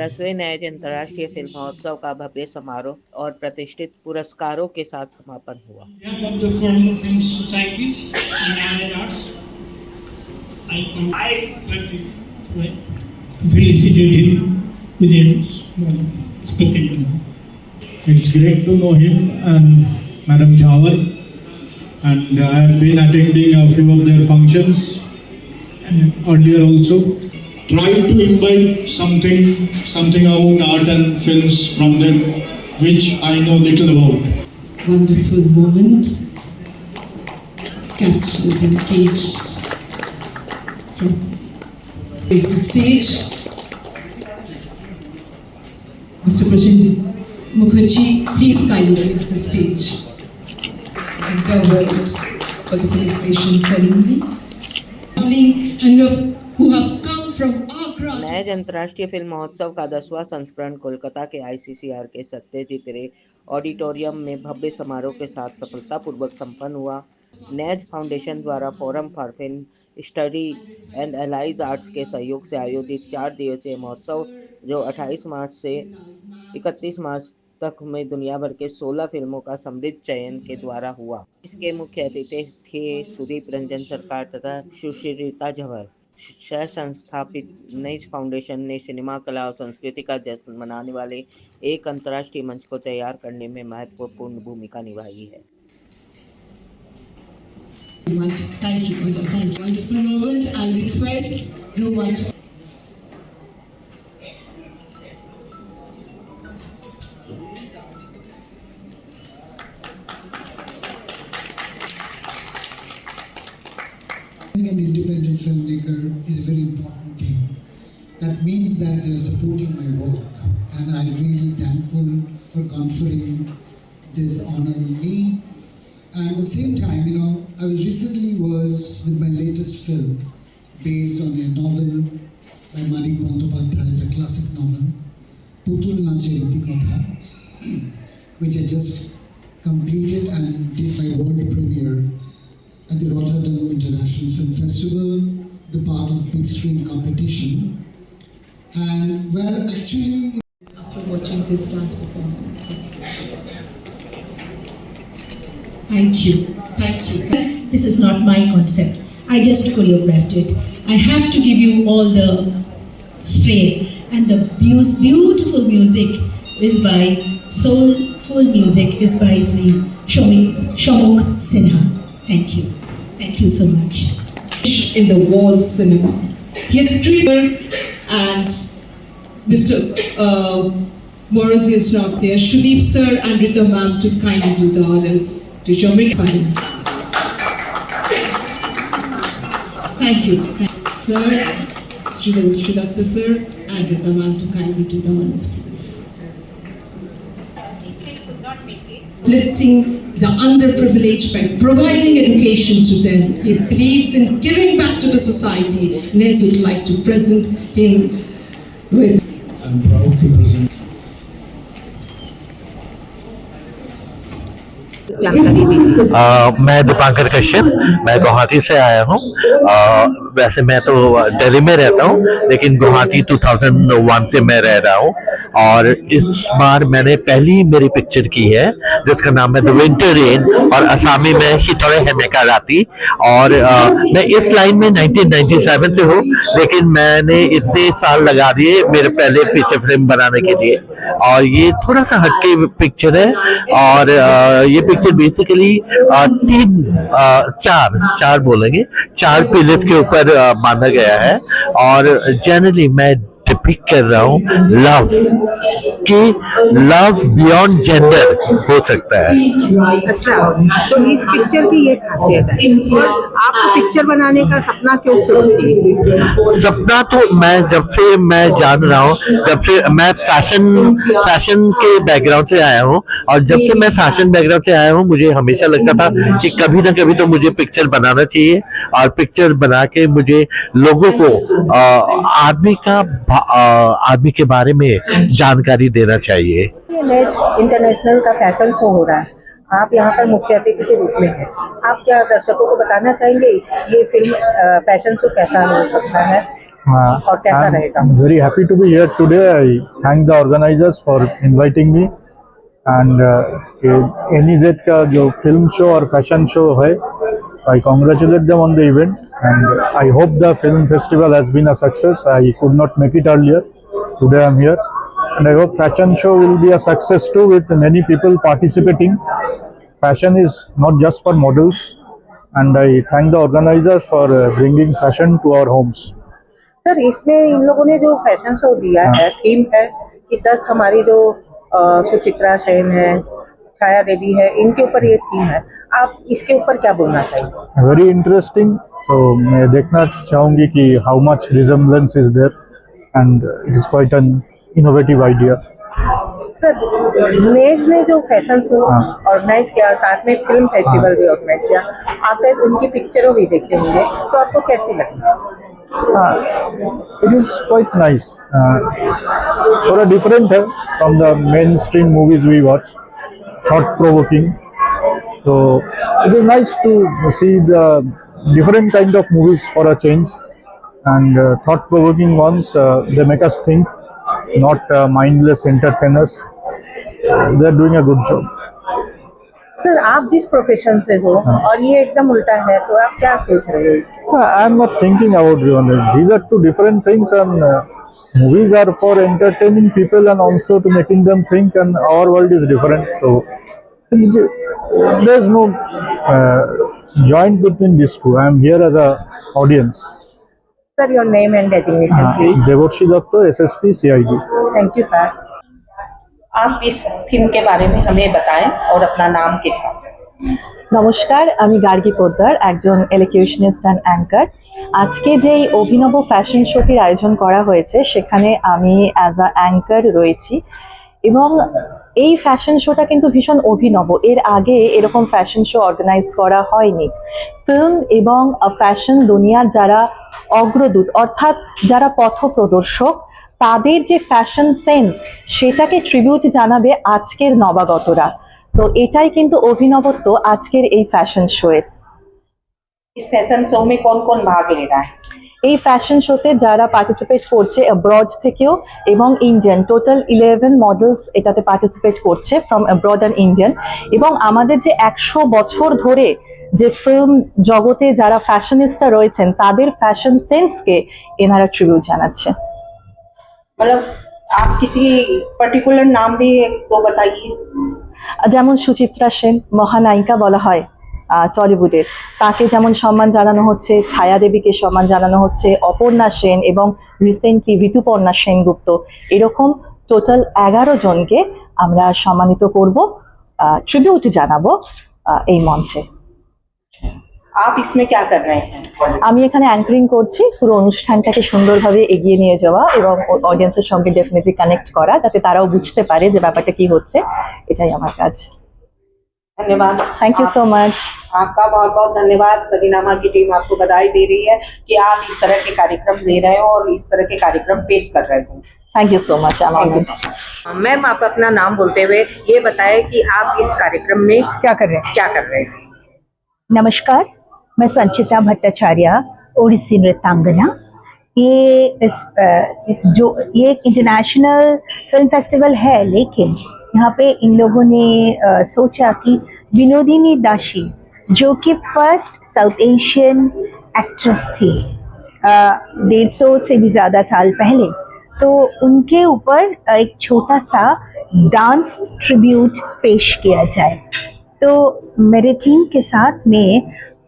10वें नैज अंतर्राष्ट्रीय फिल्म महोत्सव का भव्य समारोह और प्रतिष्ठित पुरस्कारों के साथ समापन हुआ। Of the Forum of Film Societies in Allied Arts, I felicitate him with a spectator. It's great to know him and Madam Jhawar, and I have been attending a few of their functions earlier also. Try to imbibe something about art and films from them, which I know little about. Wonderful moment, captured and caged from is the stage. Mr. Prashanjit Mukherjee, please kindly raise the stage and cover it for the felicitation ceremony. And who have come from Agra. नैज अंतर्राष्ट्रीय film महोत्सव का 10वां संस्करण कोलकाता के ICCR के सत्यजीत रे auditorium में भव्य समारोह के साथ सफलतापूर्वक संपन्न हुआ। नैज फाउंडेशन द्वारा forum for film studies and allies arts के सहयोग से आयोजित 4 दिवसीय महोत्सव जो 28 मार्च से 31 मार्च तक में दुनिया भर के 16 फिल्मों का समृद्ध चयन के द्वारा हुआ। इसके मुख्य अतिथि थे सुदीप रंजन सरकार तथा सुश्रीता झवर। सह संस्थापित नैज फाउंडेशन ने सिनेमा कला और संस्कृति का जश्न मनाने वाले एक अंतर्राष्ट्रीय मंच को तैयार करने में महत्वपूर्ण भूमिका निभाई है। Thank you. Wonderful moment. I'll request Roma to Being an independent filmmaker is a very important thing. That means that they're supporting my work, and I'm really thankful for conferring this honor on me. And at the same time, I was recently with my latest film based on a novel by Manik Bandyopadhyay, the classic novel, Putul Nache Kotha, which I just completed and did my world premiere at the Rotterdam International Film Festival, the part of big screen competition, and where actually after watching this dance performance. Thank you. This is not my concept. I just choreographed it. I have to give you all the stray, and the beautiful music is by soulful music is by Sri Shamukh Sinha. Thank you so much. In the wall cinema. Yes, Trigger and Mr. Morrissey is not there. Sudeep sir and Rita ma'am to kindly do the honors to Shamukh Sinha. Thank you. Sir, Sridhar sir and Rita ma'am to kindly do the honors, please. Lifting the underprivileged by providing education to them. He believes in giving back to the society. Nez would like to present him with. I'm proud to present. मैं दीपांकर कश्यप, मैं गुवाहाटी से आया हूँ। वैसे मैं तो दिल्ली में रहता हूँ, लेकिन गुवाहाटी 2001 से मैं रह रहा हूँ। और इस बार मैंने पहली मेरी पिक्चर की है जिसका नाम है द विंटर रेन, और असामी में हिटोरे हेनेका राती। और मैं इस लाइन में 1997 से हूँ, लेकिन मैंने इतने साल लगा दिए मेरे पहले फीचर फिल्म बनाने के लिए। और ये थोड़ा सा हटके पिक्चर है, और ये पिक्चर बेसिकली चार बोलेंगे, 4 पिलर्स के ऊपर बांधा गया है। और जनरली मैं डिपिक्ट कर रहा हूँ लव बियॉन्ड जेंडर हो सकता है। अच्छा, तो इस पिक्चर की ये खासियत है। और आपको पिक्चर बनाने का सपना क्यों शुरू किया? सपना तो जब से मैं जान रहा हूँ, जब से मैं फैशन के बैकग्राउंड से आया हूँ, और जब से मैं फैशन बैकग्राउंड से आया हूँ, मुझे हमेशा लगता था कि कभी ना कभी तो मुझे पिक्चर बनाना चाहिए, और पिक्चर बना के मुझे लोगों को आदमी के बारे में जानकारी देना चाहिए। नैज इंटरनेशनल का फैशन शो हो रहा है, आप यहाँ पर मुख्य अतिथि के रूप में हैं। आप क्या दर्शकों को बताना चाहेंगे ये फिल्म फैशन शो कैसा हो सकता है? और कैसा रहेगा? I'm very happy to be here today. I thank the organizers for inviting me. And NEZ का जो फिल्म शो और फैशन शो है, I congratulate them on the event. And I hope the film festival has been a success. I could not make it earlier. Today I'm here. And I hope fashion show will be a success too, with many people participating. Fashion is not just for models. And I thank the organizers for bringing fashion to our homes. Sir, इसमें इन लोगों ने जो fashion show दिया है, theme है कि 10 हमारी जो सुचित्रा सेन है, छाया देवी है, इनके ऊपर ये थीम है। आप इसके ऊपर क्या बोलना चाहिए? Very interesting. तो मैं देखना चाहूँगी कि how much resemblance is there, and it is quite an innovative idea. Sir, नेज ने जो फैशन शो ऑर्गेनाइज किया, साथ में फिल्म फेस्टिवल भी ऑर्गेनाइज किया, आप शायद उनकी पिक्चरों भी देखे होंगे, तो आपको कैसी लगी? It is quite nice. थोड़ा different है from the mainstream movies we watch, thought-provoking. So it is nice to see the different kind of movies for a change, and thought-provoking ones. They make us think, not mindless entertainers. They are doing a good job. Sir, आप जिस profession से हो और ये एकदम उल्टा है, तो आप क्या सोच रहे हो? I am not thinking about it. These are two different things, and movies are for entertaining people and also to making them think. And our world is different, so there's no joint between these two. I am here as a audience. Sir, your name and designation, please. Devorshi Datta, SSP, CID. Thank you, sir. आप इस theme के बारे में हमें बताएं और अपना नाम के साथ। নমস্কার, আমি গার্গী পোদ্দার, একজন এলোকিউশনিস্ট অ্যান্ড অ্যাঙ্কার। আজকে যেই অভিনব ফ্যাশন শোটির আয়োজন করা হয়েছে, সেখানে আমি অ্যাজ আ অ্যাঙ্কার রয়েছি এবং এই ফ্যাশন শোটা কিন্তু ভীষণ অভিনব। এর আগে এরকম ফ্যাশন শো অর্গানাইজ করা হয়নি। ফিল্ম এবং ফ্যাশন দুনিয়ার যারা অগ্রদূত, অর্থাৎ যারা পথপ্রদর্শক, তাদের যে ফ্যাশন সেন্স, সেটাকে ট্রিবিউট জানাবে আজকের নবাগতরা। তো এটাই কিন্তু অভিনবত্ব আজকের এই ফ্যাশন শোয়ের। इस फैशन शो में कौन कौन भाग ले रहा है? এই ফ্যাশন শোতে যারা পার্টিসিপেট করছে অ্যাব্রড থেকেও এবং ইন্ডিয়ান, টোটাল 11 মডেলস এটাতে পার্টিসিপেট করছে ফ্রম অ্যাব্রড অ্যান্ড ইন্ডিয়ান। এবং আমাদের যে 100 বছর ধরে যে ফিল্ম জগতে যারা ফ্যাশনিস্টরা রয়েছেন, তাদের ফ্যাশন সেন্সকে এনারা ট্রিবিউট জানাচ্ছে। मतलब आप किसी पर्टिकुलर नाम भी तो बताइए। যেমন সুচিত্রা সেন, মহানায়িকা বলা হয় টলিউডের, তাকে যেমন সম্মান জানানো হচ্ছে, ছায়া দেবীকে সম্মান জানানো হচ্ছে, অপর্ণা সেন এবং রিসেন্টলি ঋতুপর্ণা সেনগুপ্ত, এরকম টোটাল 11 জনকে আমরা সম্মানিত করব, ট্রিবিউট জানাবো এই মঞ্চে। आप इसमें क्या कर रहे हैं? আমি এখানে অ্যাঙ্কারিং করছি, পুরো অনুষ্ঠানটাকে সুন্দরভাবে এগিয়ে নিয়ে যাওয়া এবং অডিয়েন্সের সঙ্গে ডেফিনেটলি কানেক্ট করা, যাতে তারাও বুঝতে পারে যে ব্যাপারটা কি হচ্ছে। এটাই আমার কাজ। धन्यवाद। Thank you so much. आपका बहुत बहुत धन्यवाद। सलीनामा की टीम आपको बधाई दे रही है कि आप इस तरह के कार्यक्रम दे रहे हो और इस तरह के कार्यक्रम पेश कर रहे हो। Thank you so much. Ma'am, आप अपना नाम बोलते हुए ये बताएं कि आप इस कार्यक्रम में क्या कर रहे हैं? नमस्कार, मैं संचिता भट्टाचार्य, ओडिसी नृत्यांगना। ये एक इंटरनेशनल फिल्म फेस्टिवल है, लेकिन यहाँ पे इन लोगों ने सोचा कि विनोदिनी दाशी, जो कि फर्स्ट साउथ एशियन एक्ट्रेस थी 150 से भी ज़्यादा साल पहले, तो उनके ऊपर एक छोटा सा डांस ट्रिब्यूट पेश किया जाए। तो मेरे टीम के साथ में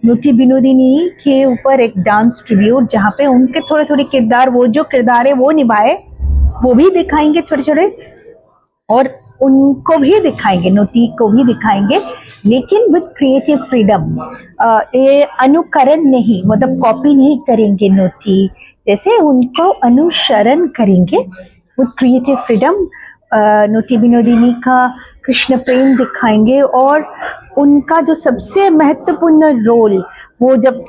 नूटी विनोदिनी के ऊपर एक डांस ट्रिब्यूट, जहाँ पे उनके थोड़े थोड़े किरदार, वो जो किरदार है वो निभाए, वो भी दिखाएंगे छोटे छोटे, और उनको भी दिखाएंगे, नूटी को भी दिखाएंगे, लेकिन विद क्रिएटिव फ्रीडम। ये अनुकरण नहीं, मतलब कॉपी नहीं करेंगे नूटी जैसे, उनको अनुसरण करेंगे विद क्रिएटिव फ्रीडम। नूटी विनोदिनी का कृष्ण प्रेम दिखाएंगे, और उनका जो सबसे महत्वपूर्ण रोल, वो जब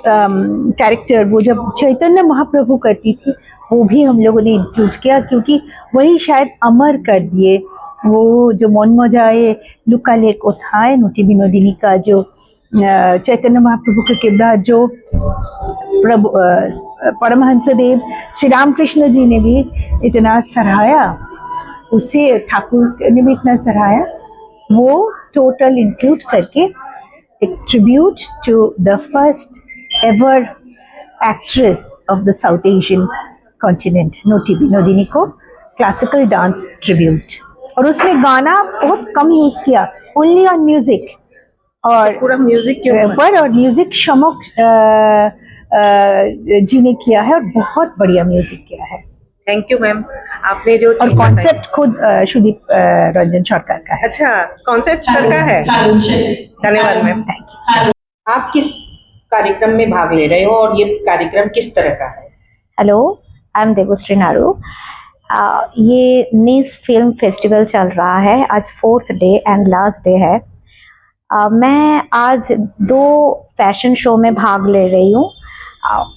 कैरेक्टर, वो जब चैतन्य महाप्रभु करती थी, वो भी हम लोगों ने इंक्लूड किया, क्योंकि वही शायद अमर कर दिए वो जो मन मजाए लुका लेक उठाए, नूटी विनोदिनी का जो चैतन्य महाप्रभु का किरदार जो प्रभु परमहंस देव श्री रामकृष्ण जी ने भी इतना सराहाया, उसे ठाकुर ने भी इतना सराहाया, वो टोटल इंक्लूड करके एक tribute to the first ever actress of the South Asian continent Noti Binodini को क्लासिकल डांस ट्रिब्यूट। और उसमें गाना बहुत कम यूज किया, ओनली ऑन म्यूजिक, और पूरा म्यूजिक के ऊपर, और म्यूजिक शमोक जी ने किया है, और बहुत बढ़िया म्यूजिक किया है। Thank you ma'am. आपने जो और कॉन्सेप्ट खुद सुदीप रंजन सरकार का है। अच्छा, कॉन्सेप्ट सर का है। धन्यवाद मैम। Thank you. आप किस कार्यक्रम में भाग ले रहे हो और ये कार्यक्रम किस तरह का है? Hello, I am Devshree Naru. ये नीस फिल्म फेस्टिवल चल रहा है, आज 4th day and last day है। मैं आज 2 फैशन शो में भाग ले रही हूँ।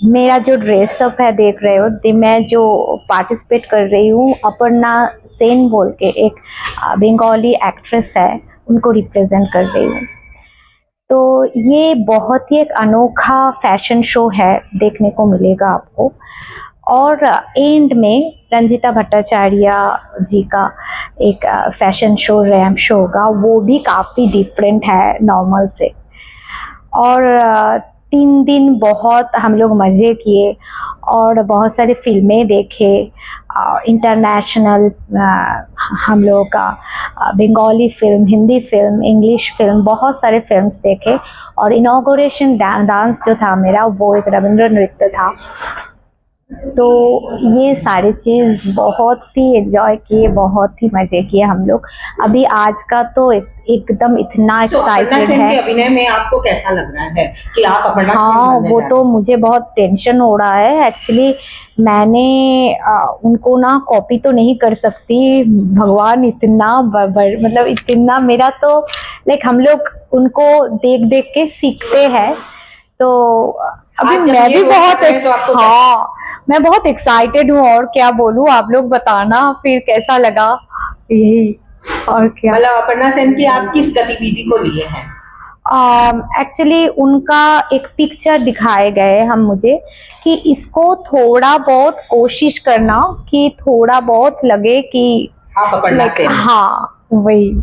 मेरा जो ड्रेसअप है देख रहे हो, मैं जो पार्टिसिपेट कर रही हूँ, अपर्णा सेन बोल के एक बंगाली एक्ट्रेस है, उनको रिप्रेजेंट कर रही हूँ। तो ये बहुत ही एक अनोखा फैशन शो है, देखने को मिलेगा आपको। और एंड में रंजिता भट्टाचार्य जी का एक फैशन शो, रैम्प शो होगा, वो भी काफ़ी डिफरेंट है नॉर्मल से। और 3 दिन बहुत हम लोग मज़े किए और बहुत सारी फिल्में देखे, इंटरनेशनल हम लोगों का Bengali film, Hindi film, English film, बहुत सारे फिल्म्स देखे। और इनॉग्रेशन डांस जो था मेरा, वो एक रविंद्र नृत्य था। तो ये सारी चीज़ बहुत ही एंजॉय किए, बहुत ही मज़े किए हम लोग। अभी आज का तो एकदम इतना एक्साइटेड है। अभिनय में आपको कैसा लग रहा है कि आप अपर्णा? हाँ, वो तो मुझे बहुत टेंशन हो रहा है एक्चुअली। मैंने उनको ना कॉपी तो नहीं कर सकती, भगवान इतना मतलब इतना मेरा तो लाइक हम लोग उनको देख देख के सीखते हैं। तो अभी मैं भी बहुत हाँ, मैं बहुत एक्साइटेड हूँ। और क्या बोलूँ, आप लोग बताना फिर कैसा लगा। यही और क्या। मतलब अपर्णा सेन की आप किस गतिविधि को लिए हैं? एक्चुअली उनका एक पिक्चर दिखाए गए हम मुझे कि इसको थोड़ा बहुत कोशिश करना कि थोड़ा बहुत लगे कि आप अपर्णा सेन। हाँ, वही।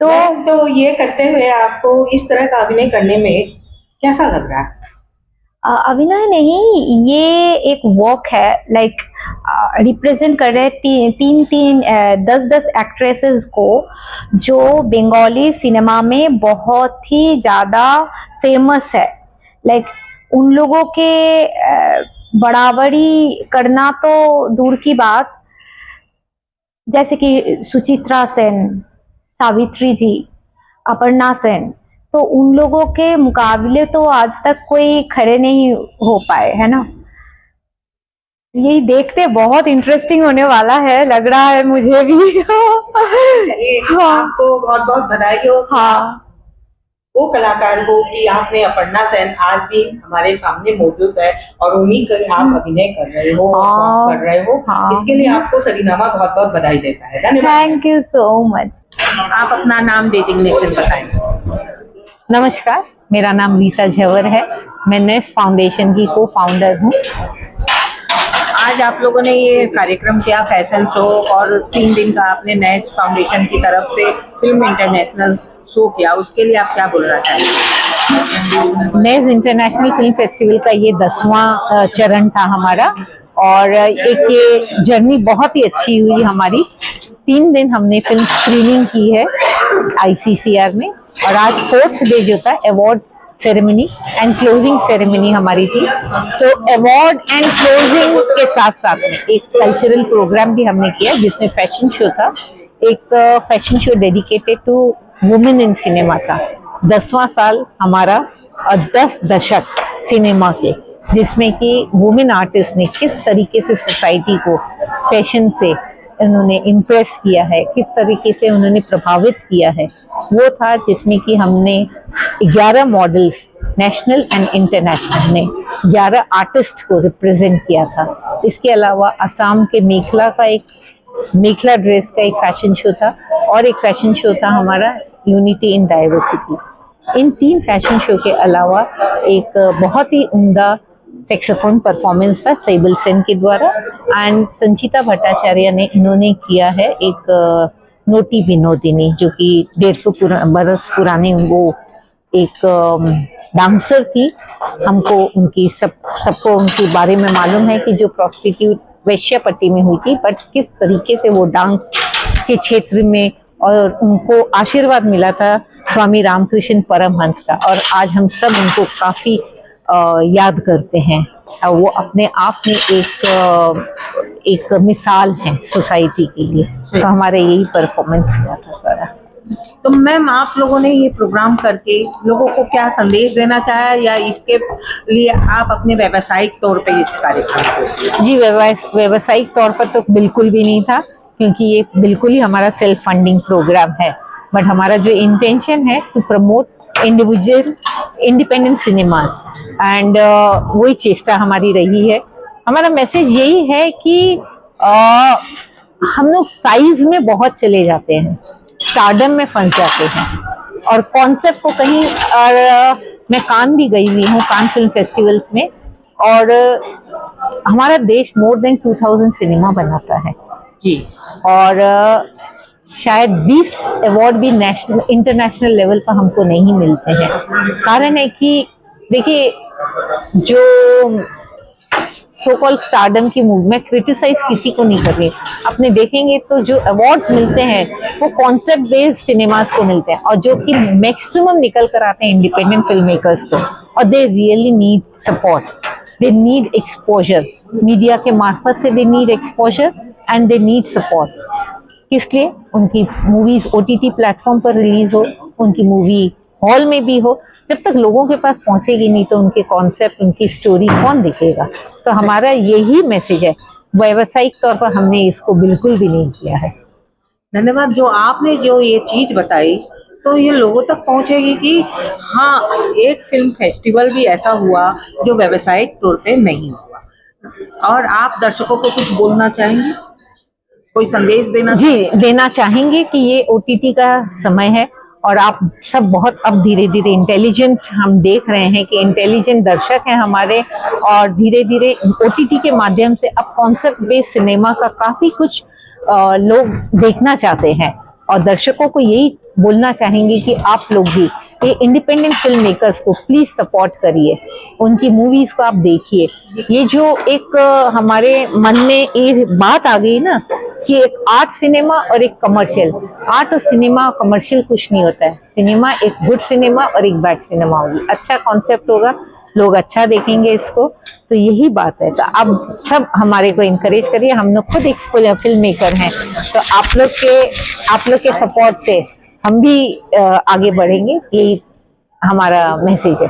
तो ये करते हुए आपको इस तरह का अभिनय करने में कैसा लग रहा है? अभिनय नहीं, ये एक वर्क है, लाइक रिप्रेजेंट कर रहे 10 एक्ट्रेसेस को जो बंगाली सिनेमा में बहुत ही ज़्यादा फेमस है। लाइक उन लोगों के बराबरी करना तो दूर की बात, जैसे कि सुचित्रा सेन, सावित्री जी, अपर्णा सेन, तो उन लोगों के मुकाबले तो आज तक कोई खड़े नहीं हो पाए, है ना। यही देखते बहुत इंटरेस्टिंग होने वाला है, लग रहा है मुझे भी। हाँ। आपको बहुत बहुत बधाई हो। हाँ, वो कलाकार हो कि आपने अपर्णा सेन आज भी हमारे सामने मौजूद है और उन्हीं का आप अभिनय कर रहे हो, कर रहे हो। हाँ। इसके लिए आपको सरीनामा बहुत बहुत बधाई देता है। धन्यवाद। Thank you so much. आप अपना नाम डेजिग्नेशन बताएं। नमस्कार, मेरा नाम रीता झवर है। मैं नेस फाउंडेशन की को फाउंडर हूँ। आज आप लोगों ने ये कार्यक्रम किया, फैशन शो, और 3 दिन का आपने नेस फाउंडेशन की तरफ से फिल्म इंटरनेशनल शो किया, उसके लिए आप क्या बोलना चाहेंगे? नेस इंटरनेशनल फिल्म फेस्टिवल का ये 10वां चरण था हमारा, और एक ये जर्नी बहुत ही अच्छी हुई हमारी। 3 दिन हमने फिल्म स्क्रीनिंग की है ICCR में, और आज 4th डे जो था award ceremony and closing ceremony हमारी थी। तो अवार्ड एंड क्लोजिंग के साथ साथ में एक कल्चरल प्रोग्राम भी हमने किया, जिसमें फैशन शो था, एक fashion show dedicated to women in cinema था। 10वां साल हमारा और 10 दशक सिनेमा के, जिसमें कि वुमेन आर्टिस्ट ने किस तरीके से सोसाइटी को फैशन से उन्होंने इम्प्रेस किया है, किस तरीके से उन्होंने प्रभावित किया है, वो था। जिसमें कि हमने 11 मॉडल्स नेशनल एंड इंटरनेशनल ने 11 आर्टिस्ट को रिप्रेजेंट किया था। इसके अलावा असम के मेखला ड्रेस का एक फैशन शो था, और एक फैशन शो था हमारा unity in diversity. In 3 fashion show के अलावा एक बहुत ही उम्दा सेक्सोफोन परफॉर्मेंस था सेबल सेन के द्वारा, एंड संचिता भट्टाचार्य ने इन्होंने किया है एक नोटी विनोदिनी, जो कि 150 बरस पुरानी वो एक डांसर थी। हमको उनकी सबको उनके बारे में मालूम है कि जो प्रोस्टिट्यूट वेश्यापट्टी में हुई थी, बट किस तरीके से वो डांस के क्षेत्र में और उनको आशीर्वाद मिला था स्वामी रामकृष्ण परमहंस का, और आज हम सब उनको काफी याद करते हैं। वो अपने आप में एक मिसाल है सोसाइटी के लिए। तो हमारे यही परफॉर्मेंस हुआ था सारा। तो मैम, आप लोगों ने ये प्रोग्राम करके लोगों को क्या संदेश देना चाहा, या इसके लिए आप अपने व्यावसायिक तौर पे इस कार्यक्रम को? जी, व्यावसायिक तौर पर तो बिल्कुल भी नहीं था, क्योंकि ये बिल्कुल ही हमारा सेल्फ फंडिंग प्रोग्राम है। बट हमारा जो इंटेंशन है to promote individual independent cinemas, and वही चेष्टा हमारी रही है। हमारा मैसेज यही है कि हम लोग साइज में बहुत चले जाते हैं, स्टारडम में फंस जाते हैं, और कॉन्सेप्ट को कहीं, और मैं कान भी गई हुई हूँ, कान फिल्म फेस्टिवल्स में, और हमारा देश मोर देन 2000 सिनेमा बनाता है जी, और शायद 20 अवार्ड भी नेशनल इंटरनेशनल लेवल पर हमको नहीं मिलते हैं। कारण है कि देखिए, जो सो कॉल्ड स्टारडम की मूव, मैं क्रिटिसाइज किसी को नहीं कर रही, अपने देखेंगे तो जो अवार्ड्स मिलते हैं वो कॉन्सेप्ट बेस्ड सिनेमास को मिलते हैं, और जो कि मैक्सिमम निकल कर आते हैं इंडिपेंडेंट फिल्म मेकर्स को, और they really need support, they need exposure, media के मार्फत से they need exposure and they need support. इसलिए उनकी मूवीज OTT प्लेटफॉर्म पर रिलीज हो, उनकी मूवी हॉल में भी हो, जब तक लोगों के पास पहुंचेगी नहीं तो उनके कॉन्सेप्ट, उनकी स्टोरी कौन देखेगा। तो हमारा यही मैसेज है, व्यावसायिक तौर पर हमने इसको बिल्कुल भी नहीं किया है। धन्यवाद। जो आपने जो ये चीज बताई, तो ये लोगों तक पहुंचेगी कि हाँ, एक फिल्म फेस्टिवल भी ऐसा हुआ जो व्यावसायिक तौर पे नहीं हुआ। और आप दर्शकों को कुछ बोलना चाहेंगे, कोई संदेश देना? जी, देना चाहेंगे कि ये OTT का समय है, और आप सब बहुत अब धीरे धीरे इंटेलिजेंट, हम देख रहे हैं कि इंटेलिजेंट दर्शक हैं हमारे, और धीरे धीरे OTT के माध्यम से अब कॉन्सेप्ट बेस्ड सिनेमा का काफी कुछ लोग देखना चाहते हैं, और दर्शकों को यही बोलना चाहेंगे कि आप लोग भी ये इंडिपेंडेंट फिल्म मेकर्स को प्लीज सपोर्ट करिए, उनकी मूवीज को आप देखिए। ये जो एक हमारे मन में ये बात आ गई ना कि एक आर्ट सिनेमा और एक कमर्शियल, आर्ट और सिनेमा और कमर्शियल कुछ नहीं होता है। सिनेमा एक गुड सिनेमा और एक बैड सिनेमा होगी, अच्छा कॉन्सेप्ट होगा, लोग अच्छा देखेंगे इसको, तो यही बात है। तो आप सब हमारे को इनकरेज करिए, हम लोग खुद एक फिल्म मेकर हैं, तो आप लोग के सपोर्ट से हम भी आगे बढ़ेंगे, यही हमारा मैसेज है।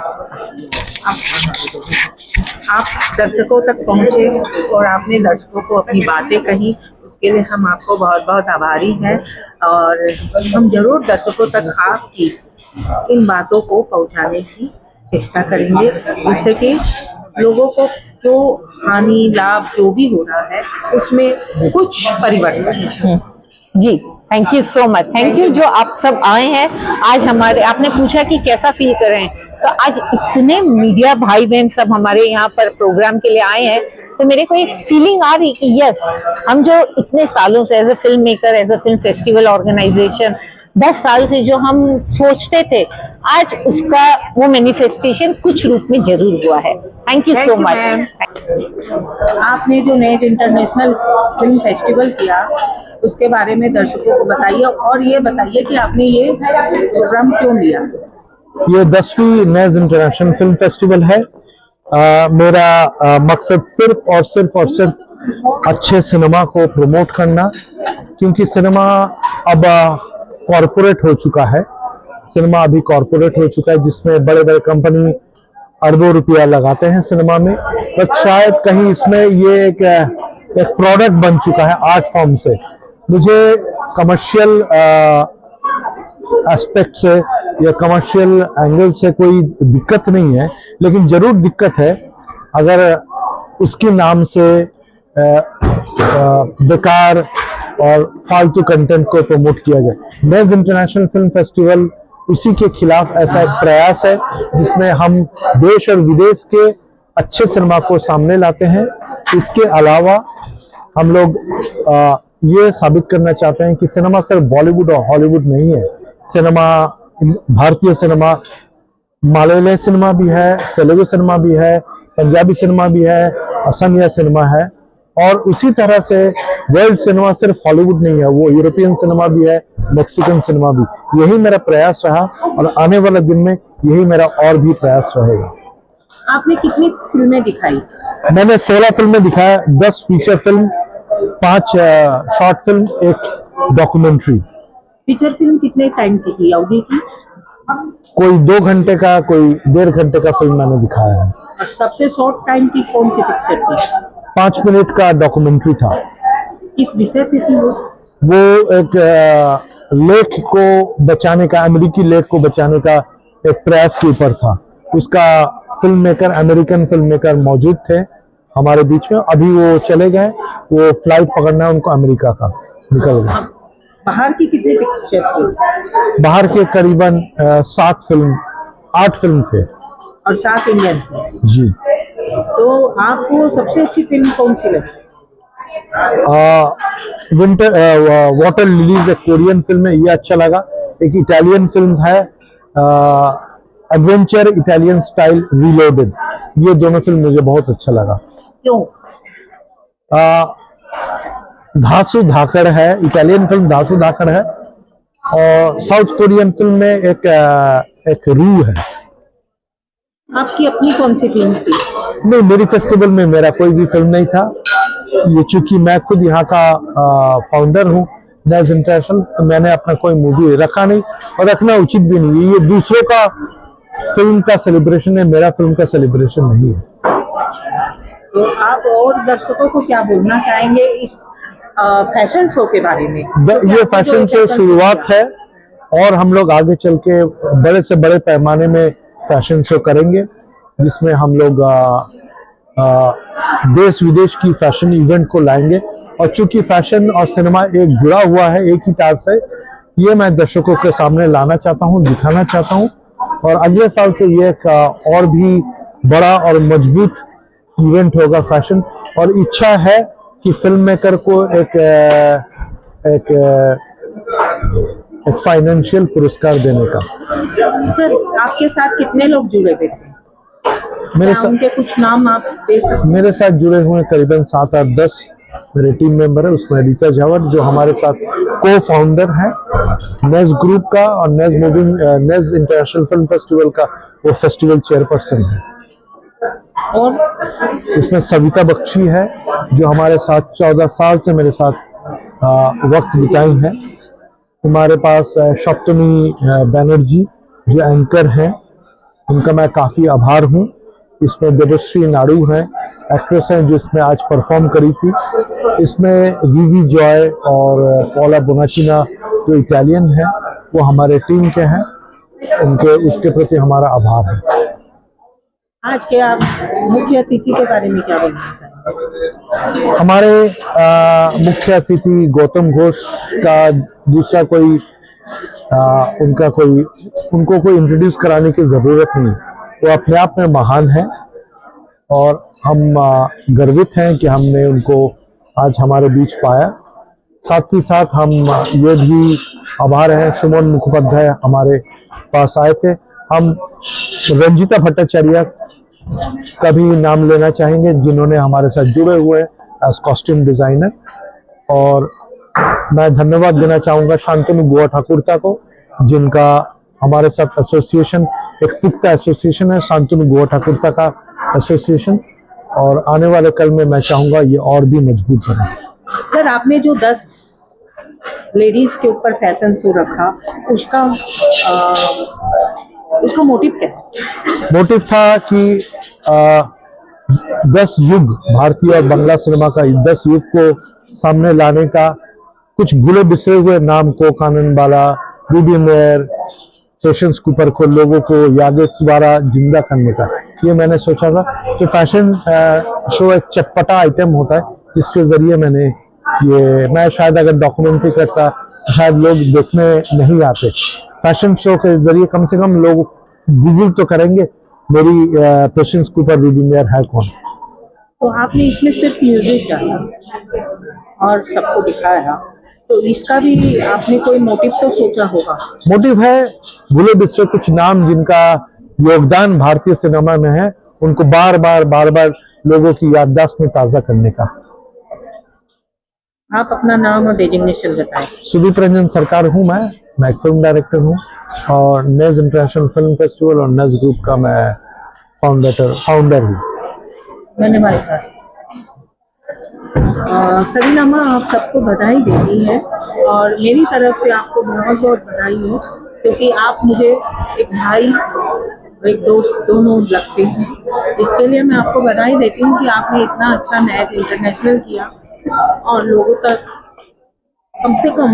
आप दर्शकों तक पहुंचे और आपने दर्शकों को अपनी बातें कही, उसके लिए हम आपको बहुत बहुत आभारी हैं, और हम जरूर दर्शकों तक आपकी इन बातों को पहुंचाने की चेष्टा करेंगे, जिससे कि लोगों को जो हानि लाभ जो भी हो रहा है उसमें कुछ परिवर्तन। जी, thank you so much, thank you जो आप सब आए हैं आज हमारे। आपने पूछा कि कैसा फील कर रहे हैं, तो आज इतने मीडिया भाई बहन सब हमारे यहाँ पर प्रोग्राम के लिए आए हैं, तो मेरे को एक फीलिंग आ रही कि यस, हम जो इतने सालों से as a film maker, as a film festival organization 10 साल से जो हम सोचते थे, आज उसका वो मैनिफेस्टेशन कुछ रूप में जरूर हुआ है। Thank you so much. आपने जो नेट इंटरनेशनल फिल्म फेस्टिवल किया, उसके बारे में दर्शकों को बताइए, और ये बताइए कि आपने ये प्रोग्राम क्यों लिया? ये 10वीं नेज इंटरनेशनल फिल्म फेस्टिवल है। मेरा मकसद सिर्फ और सिर्फ अच्छे सिनेमा को प्रमोट करना, क्योंकि सिनेमा अब कॉरपोरेट हो चुका है। सिनेमा अभी कॉरपोरेट हो चुका है, जिसमें बड़े बड़े कंपनी अरबों रुपया लगाते हैं सिनेमा में, बट शायद कहीं इसमें ये एक प्रोडक्ट बन चुका है आर्ट फॉर्म से। मुझे कमर्शियल एस्पेक्ट से या कमर्शियल एंगल से कोई दिक्कत नहीं है, लेकिन जरूर दिक्कत है अगर उसके नाम से बेकार और फालतू कंटेंट को प्रमोट किया जाए। नेज इंटरनेशनल फिल्म फेस्टिवल उसी के खिलाफ ऐसा एक प्रयास है जिसमें हम देश और विदेश के अच्छे सिनेमा को सामने लाते हैं। इसके अलावा हम लोग ये साबित करना चाहते हैं कि सिनेमा सिर्फ बॉलीवुड और हॉलीवुड नहीं है। सिनेमा, भारतीय सिनेमा, मलयालम सिनेमा भी है, तेलुगु सिनेमा भी है, पंजाबी सिनेमा भी है, असमिया सिनेमा है, और उसी तरह से वर्ल्ड सिनेमा सिर्फ हॉलीवुड नहीं है, वो यूरोपियन सिनेमा भी है, मैक्सिकन सिनेमा भी। यही मेरा प्रयास रहा और आने वाले दिन में यही मेरा और भी प्रयास रहेगा। आपने कितनी फिल्में दिखाई? मैंने 16 फिल्में दिखाया, 10 feature film, 5 short film, 1 documentary. Feature film कितने टाइम की थी, अवधि की? कोई 2 घंटे का, कोई 1.5 घंटे का फिल्म मैंने दिखाया है। और सबसे शॉर्ट टाइम की कौन सी पिक्चर थी? 5 मिनट का डॉक्यूमेंट्री था। किस विषय पे थी वो? एक लेक को बचाने का, अमेरिकी लेक को बचाने का एक प्रयास के ऊपर था। उसका film maker, American film maker मौजूद थे हमारे बीच में। अभी वो चले गए, वो फ्लाइट पकड़ना है उनको, अमेरिका का निकल गए। बाहर की कितनी पिक्चर थी? बाहर के करीबन 8 फिल्म थे। और 7 इंडियन थे? जी। तो आपको सबसे अच्छी फिल्म कौन सी लगी? वाटर लिलीज, एक कोरियन फिल्म है, ये अच्छा लगा। एक इटालियन फिल्म है, एडवेंचर इटालियन स्टाइल रीलोडेड, ये दोनों फिल्म मुझे बहुत अच्छा लगा। क्यों? धासु धाकड़ है, इटालियन फिल्म धासु धाकड़ है, और साउथ कोरियन फिल्म में एक रू है। आपकी अपनी कौन सी फिल्म थी? नहीं, मेरी फेस्टिवल में मेरा कोई भी फिल्म नहीं था। ये चूंकि मैं खुद यहाँ का फाउंडर हूँ नेज इंटरनेशनल, तो मैंने अपना कोई मूवी रखा नहीं और रखना उचित भी नहीं है। ये दूसरों का फिल्म का सेलिब्रेशन है, मेरा फिल्म का सेलिब्रेशन नहीं है। तो आप और दर्शकों को क्या बोलना चाहेंगे इस फैशन शो के बारे में? ये फैशन शो शुरुआत है और हम लोग आगे चल के बड़े से बड़े पैमाने में फैशन शो करेंगे, जिसमें हम लोग देश विदेश की फैशन इवेंट को लाएंगे। और चूंकि फैशन और सिनेमा एक जुड़ा हुआ है, एक ही तार से, ये मैं दर्शकों के सामने लाना चाहता हूँ, दिखाना चाहता हूँ। और अगले साल से ये एक और भी बड़ा और मजबूत इवेंट होगा फैशन। और इच्छा है कि फिल्म मेकर को एक फाइनेंशियल पुरस्कार देने का। सर, आपके साथ कितने लोग जुड़े हुए थे? मेरे साथ उनके कुछ नाम आप दे सकते हैं? मेरे साथ जुड़े हुए करीबन 7 8 10 मेरे टीम मेंबर है। उसमें रीता जावर जो हमारे साथ को फाउंडर है नेज ग्रुप का, और नेज इंटरनेशनल फिल्म फेस्टिवल का वो फेस्टिवल चेयरपर्सन है। और इसमें सविता बख्शी है जो हमारे साथ 14 साल से मेरे साथ वक्त बिताई है। हमारे पास सप्तमी बैनर्जी जो एंकर हैं, उनका मैं काफ़ी आभार हूँ। इसमें देवश्री नाडू हैं, एक्ट्रेस हैं जो इसमें आज परफॉर्म करी थी। इसमें वीवी जॉय और पॉला बोनाचिना जो इटालियन हैं, वो हमारे टीम के हैं। उसके प्रति हमारा आभार है। आज के आप मुख्य अतिथि के बारे में क्या बोलना चाहेंगे? हमारे मुख्य अतिथि गौतम घोष का दूसरा कोई उनको कोई इंट्रोड्यूस कराने की जरूरत नहीं, वो अपने आप में महान है और हम गर्वित हैं कि हमने उनको आज हमारे बीच पाया। साथ ही साथ हम ये भी आभार हैं, सुमन मुखोपाध्याय हमारे पास आए थे। हम रंजिता भट्टाचार्य का भी नाम लेना चाहेंगे जिन्होंने हमारे साथ जुड़े हुए एज कॉस्ट्यूम डिजाइनर। और मैं धन्यवाद देना चाहूँगा शांतनु बुआ ठाकुरता को, जिनका हमारे साथ एसोसिएशन, एक पिक्ता एसोसिएशन है, शांतनु बुआ ठाकुरता का एसोसिएशन, और आने वाले कल में मैं चाहूँगा ये और भी मजबूत बने। सर, आपने जो 10 लेडीज के ऊपर फैशन शो रखा, उसका मोटिव क्या है? मोटिव था कि 10 युग, भारतीय और बांग्ला सिनेमा का 10 युग को सामने लाने का, कुछ भूले बिसरे हुए नाम को, कानन बाला, रूबी मेयर, पेशेंस कूपर को, लोगों को यादें दोबारा जिंदा करने का, ये मैंने सोचा था कि फैशन शो एक चटपटा आइटम होता है, जिसके जरिए मैं शायद अगर डॉक्यूमेंट्री करता शायद लोग देखने नहीं आते। फैशन शो के जरिए कम से कम लोग गूगल तो करेंगे मेरी पेशेंस कूपर रीडिंग एयर है कौन। तो आपने इसमें सिर्फ म्यूजिक डाला और सबको दिखाया, तो इसका भी आपने कोई मोटिव तो सोचा होगा? मोटिव है भूले बिसरे कुछ नाम जिनका योगदान भारतीय सिनेमा में है, उनको बार बार लोगों की याददाश्त में ताजा करने का। आप अपना नाम और डेजिग्नेशन बताएं। सुदीप रंजन सरकार हूं मैं एक फिल्म डायरेक्टर हूं और नेज इंटरनेशनल फिल्म फेस्टिवल और नेज ग्रुप का मैं फाउंडर हूं। धन्यवाद सर। सलीना, आप सबको बधाई देती है और मेरी तरफ से आपको बहुत बहुत बधाई हो, क्योंकि आप मुझे एक भाई एक दोस्त दोनों लगते हैं। इसके लिए मैं आपको बधाई देती हूँ कि आपने इतना अच्छा नेज इंटरनेशनल किया और लोगों तक कम से कम